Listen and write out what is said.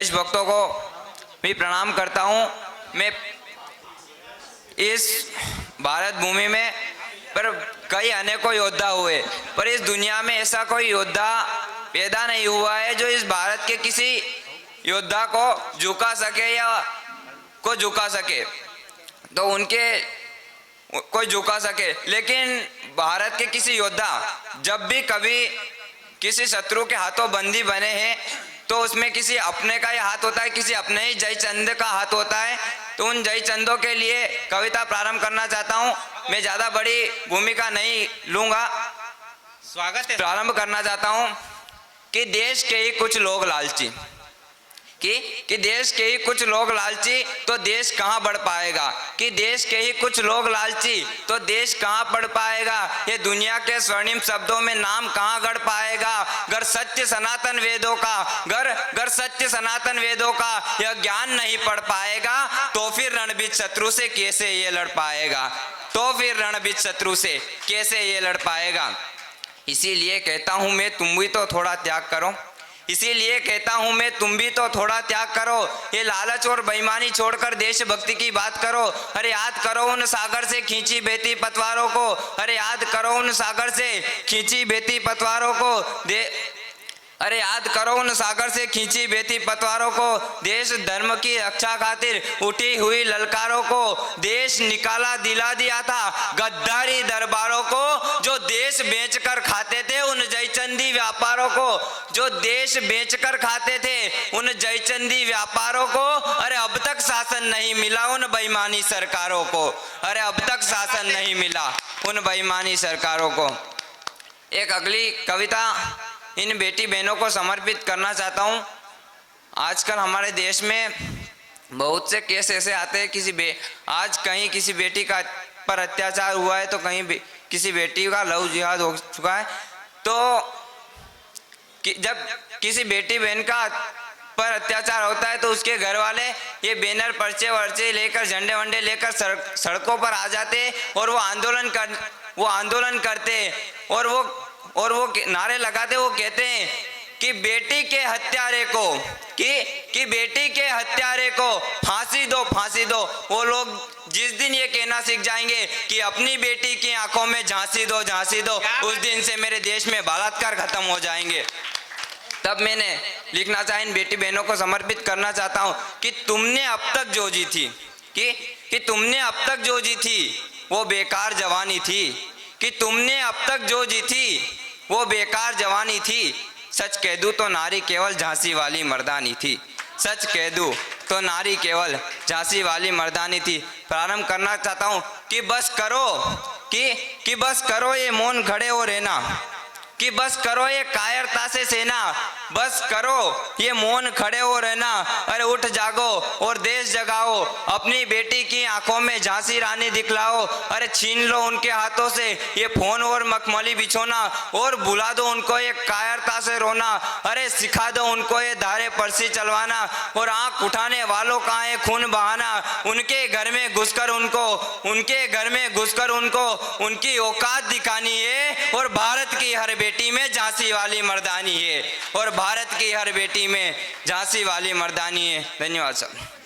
देशभक्तों को भी प्रणाम करता हूँ। मैं इस भारत भूमि में पर कई अनेकों योद्धा हुए, पर इस दुनिया में ऐसा कोई योद्धा पैदा नहीं हुआ है जो इस भारत के किसी योद्धा को झुका सके या को झुका सके, तो उनके कोई झुका सके। लेकिन भारत के किसी योद्धा जब भी कभी किसी शत्रु के हाथों बंदी बने हैं तो उसमें किसी अपने का ही हाथ होता है, किसी अपने ही जयचंद का हाथ होता है। तो उन जयचंदों के लिए कविता प्रारंभ करना चाहता हूँ। मैं ज़्यादा बड़ी भूमिका नहीं लूँगा, स्वागत है। प्रारंभ करना चाहता हूँ कि देश के ही कुछ लोग लालची कि देश के ही कुछ लोग लालची तो देश कहाँ बढ़ पाएगा, कि देश के ही कुछ लोग लालची तो देश कहाँ बढ़ पाएगा। ये दुनिया के स्वर्णिम शब्दों में नाम कहाँ गढ़ पाएगा। गर सत्य सनातन वेदों का गर सत्य सनातन वेदों का यह ज्ञान नहीं पढ़ पाएगा तो फिर रणबीर शत्रु से कैसे ये लड़ पाएगा, तो फिर रणबीर शत्रु से कैसे ये लड़ पाएगा। इसीलिए कहता हूँ मैं तुम भी तो थोड़ा त्याग करो, इसीलिए कहता हूं मैं तुम भी तो थोड़ा त्याग करो। ये लालच और बेईमानी छोड़कर देशभक्ति की बात करो। अरे याद करो उन सागर से खींची बहती पतवारों को, अरे याद करो उन सागर से खींची बहती पतवारों को अरे याद करो उन सागर से खींची बहती पतवारों को। देश धर्म की रक्षा खातिर उठी हुई ललकारों को देश निकाला दिला दिया था गद्दारी दरबारों को। जो देश बेचकर खाते थे उन जयचंदी व्यापारों को, जो देश बेचकर खाते थे उन जयचंदी व्यापारों को। अरे अब तक शासन नहीं मिला उन बेईमानी सरकारों को, अरे अब तक शासन नहीं मिला उन बेईमानी सरकारों को। एक अगली कविता इन बेटी बहनों को समर्पित करना चाहता हूँ। आजकल हमारे देश में बहुत से केस ऐसे आते हैं, आज कहीं किसी बेटी का पर अत्याचार हुआ है तो कहीं किसी बेटी का लव जिहाद हो चुका है। तो जब किसी बेटी बहन का पर अत्याचार होता है तो उसके घर वाले ये बैनर पर्चे वर्चे लेकर झंडे वंडे लेकर सड़कों पर आ जाते और वो आंदोलन करते और वो नारे लगाते। वो कहते हैं कि बेटी के हत्यारे को कि बेटी के हत्यारे को फांसी दो फांसी दो। वो लोग जिस दिन ये कहना सीख जाएंगे कि अपनी बेटी की आंखों में झांसी दो झांसी दो, उस दिन से मेरे देश में बलात्कार खत्म हो जाएंगे। तब मैंने लिखना चाहे इन बेटी बहनों को समर्पित करना चाहता हूँ कि तुमने अब तक जो जी थी कि तुमने अब तक जो जी थी वो बेकार जवानी थी, कि तुमने अब तक जो जी थी वो बेकार जवानी थी। सच कह दूं तो नारी केवल झांसी वाली मर्दानी थी, सच कह दूं तो नारी केवल झांसी वाली मर्दानी थी। प्रारंभ करना चाहता हूँ कि बस करो कि बस करो ये मौन खड़े हो रहना, कि बस करो ये कायरता से सेना, बस करो ये मौन खड़े हो रहना। अरे उठ जागो और देश जगाओ, अपनी बेटी की आंखों में झांसी रानी दिखलाओ। अरे छीन लो उनके हाथों से ये फोन और मखमली बिछोना और भुला दो उनको ये कायरता से रोना। अरे सिखा दो उनको ये धारे पर्ची चलवाना और आंख उठाने वालों का है खून बहाना। उनके घर में घुसकर उनको उनकी औकात दिखानी है और भारत की हर बेटी में झांसी वाली मर्दानी है, और भारत की हर बेटी में झांसी वाली मर्दानी है। धन्यवाद साहब।